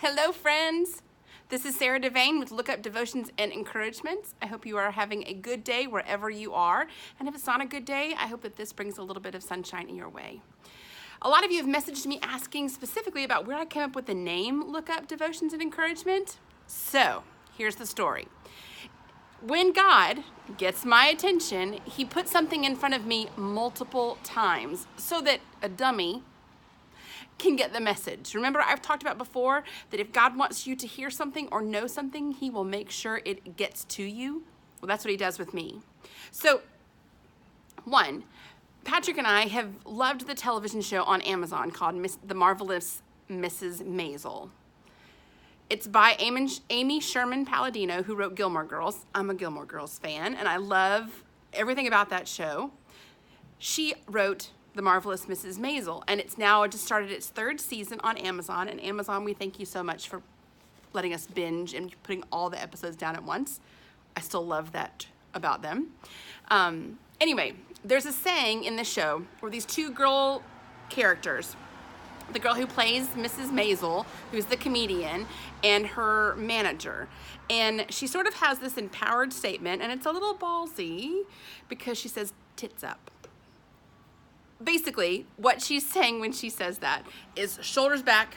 Hello, friends. This is Sarah Devane with Look Up Devotions and Encouragements. I hope you are having a good day wherever you are. And if it's not a good day, I hope that this brings a little bit of sunshine in your way. A lot of you have messaged me asking specifically about where I came up with the name Look Up Devotions and Encouragement. So here's the story. When God gets my attention, he puts something in front of me multiple times so that a dummy can get the message. Remember, I've talked about before that if God wants you to hear something or know something, he will make sure it gets to you. Well, that's what he does with me. So, one, Patrick and I have loved the television show on Amazon called The Marvelous Mrs Maisel. It's by Amy Sherman Palladino, who wrote Gilmore Girls. I'm a Gilmore Girls fan, and I love everything about that show. She wrote The Marvelous Mrs Maisel, and it's now just started its third season on Amazon. And Amazon, we thank you so much for letting us binge and putting all the episodes down at once. I still love that about them. Anyway, there's a saying in the show where these two girl characters, the girl who plays Mrs. Maisel, who's the comedian, and her manager. And she sort of has this empowered statement, and it's a little ballsy because she says, tits up. Basically, what she's saying when she says that is shoulders back,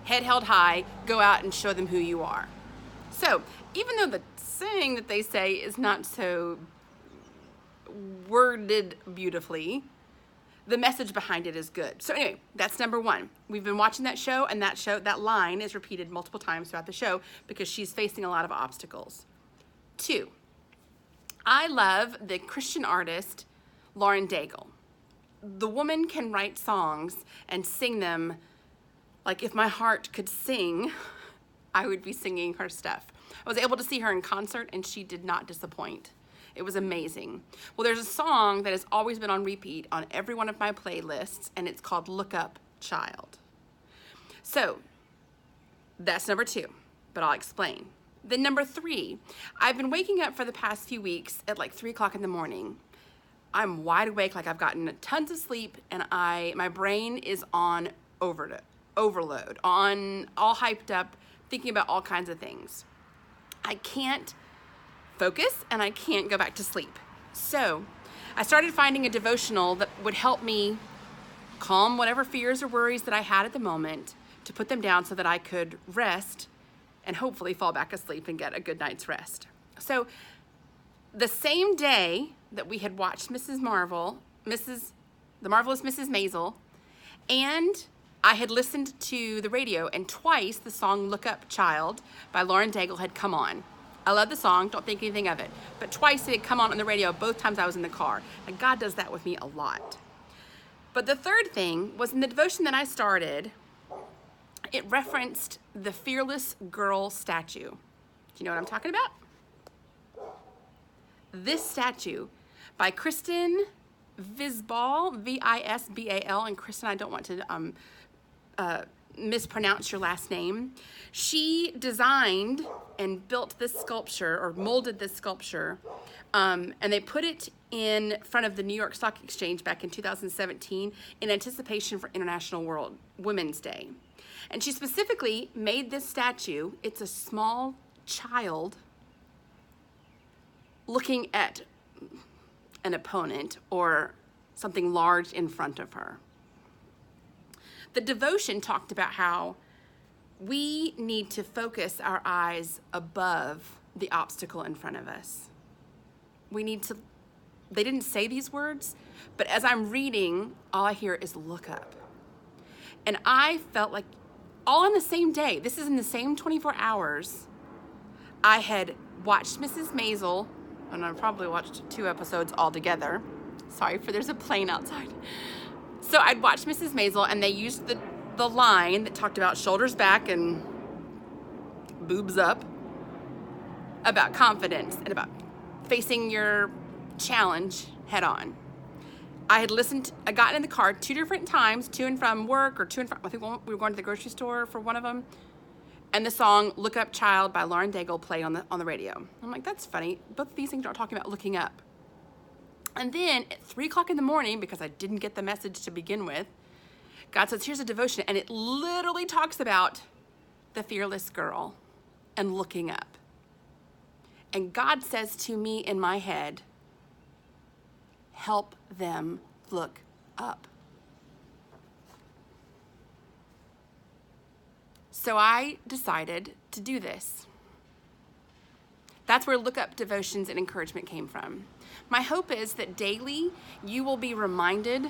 head held high, go out and show them who you are. So, even though the saying that they say is not so worded beautifully, the message behind it is good. So anyway, that's number one. We've been watching that show, and that line is repeated multiple times throughout the show because she's facing a lot of obstacles. Two, I love the Christian artist Lauren Daigle. The woman can write songs and sing them like if my heart could sing, I would be singing her stuff. I was able to see her in concert, and she did not disappoint. It was amazing. Well, there's a song that has always been on repeat on every one of my playlists, and it's called lookUP Child. So that's number two, but I'll explain. Then number three, I've been waking up for the past few weeks at like 3 o'clock in the morning. I'm wide awake, like I've gotten tons of sleep, and my brain is on overload, on all hyped up, thinking about all kinds of things. I can't focus, and I can't go back to sleep. So I started finding a devotional that would help me calm whatever fears or worries that I had at the moment, to put them down so that I could rest and hopefully fall back asleep and get a good night's rest. So the same day that we had watched The Marvelous Mrs Maisel, and I had listened to the radio, and twice the song lookUP Child by Lauren Daigle had come on. I love the song, don't think anything of it, but twice it had come on the radio, both times I was in the car. And God does that with me a lot. But the third thing was in the devotion that I started, it referenced the Fearless Girl statue. Do you know what I'm talking about? This statue by Kristen Visbal, V-I-S-B-A-L, and Kristen, I don't want to mispronounce your last name. She designed and built this sculpture, or molded this sculpture, and they put it in front of the New York Stock Exchange back in 2017 in anticipation for International Women's Day. And she specifically made this statue. It's a small child looking at an opponent or something large in front of her. The devotion talked about how we need to focus our eyes above the obstacle in front of us. They didn't say these words, but as I'm reading, all I hear is look up. And I felt like all on the same day, this is in the same 24 hours, I had watched Mrs. Maisel, and I probably watched 2 episodes altogether. Sorry there's a plane outside. So I'd watched Mrs. Maisel, and they used the line that talked about shoulders back and boobs up, about confidence and about facing your challenge head on. I got in the car 2 different times, to and from work, or to and from, I think we were going to the grocery store for one of them, and the song lookUP Child by Lauren Daigle played on the radio. I'm like, that's funny. Both of these things are talking about looking up. And then at 3 o'clock in the morning, because I didn't get the message to begin with, God says, here's a devotion, and it literally talks about the fearless girl and looking up. And God says to me in my head, help them look up. So I decided to do this. That's where look-up devotions and encouragement came from. My hope is that daily you will be reminded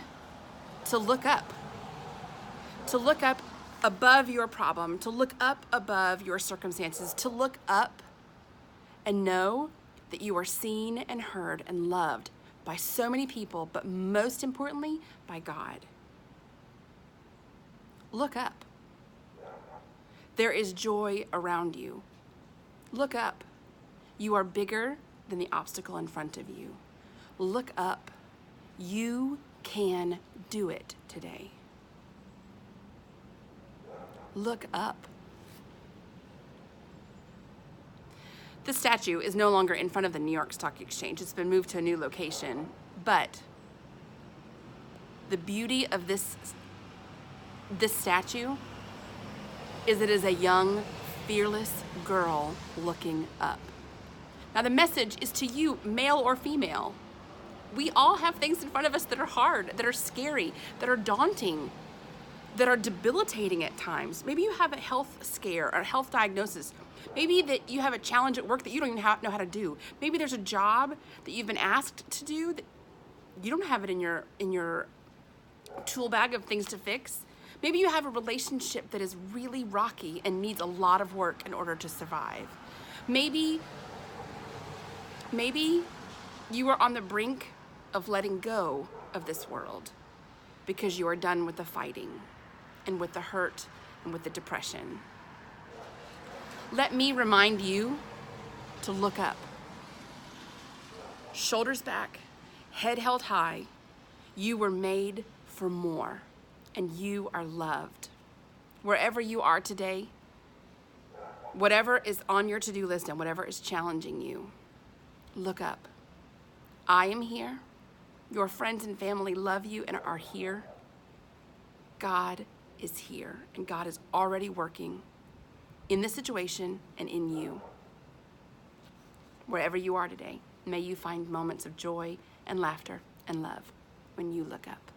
to look up above your problem, to look up above your circumstances, to look up and know that you are seen and heard and loved by so many people, but most importantly, by God. Look up. There is joy around you. Look up. You are bigger than the obstacle in front of you. Look up. You can do it today. Look up. This statue is no longer in front of the New York Stock Exchange. It's been moved to a new location. But the beauty of this statue is it is a young, fearless girl looking up. Now the message is to you, male or female. We all have things in front of us that are hard, that are scary, that are daunting, that are debilitating at times. Maybe you have a health scare or a health diagnosis. Maybe that you have a challenge at work that you don't even know how to do. Maybe there's a job that you've been asked to do that you don't have it in your tool bag of things to fix. Maybe you have a relationship that is really rocky and needs a lot of work in order to survive. Maybe you are on the brink of letting go of this world because you are done with the fighting and with the hurt and with the depression. Let me remind you to look up. Shoulders back, head held high. You were made for more, and you are loved. Wherever you are today, whatever is on your to-do list and whatever is challenging you, look up. I am here. Your friends and family love you and are here. God is here, and God is already working in this situation and in you. Wherever you are today, may you find moments of joy and laughter and love when you look up.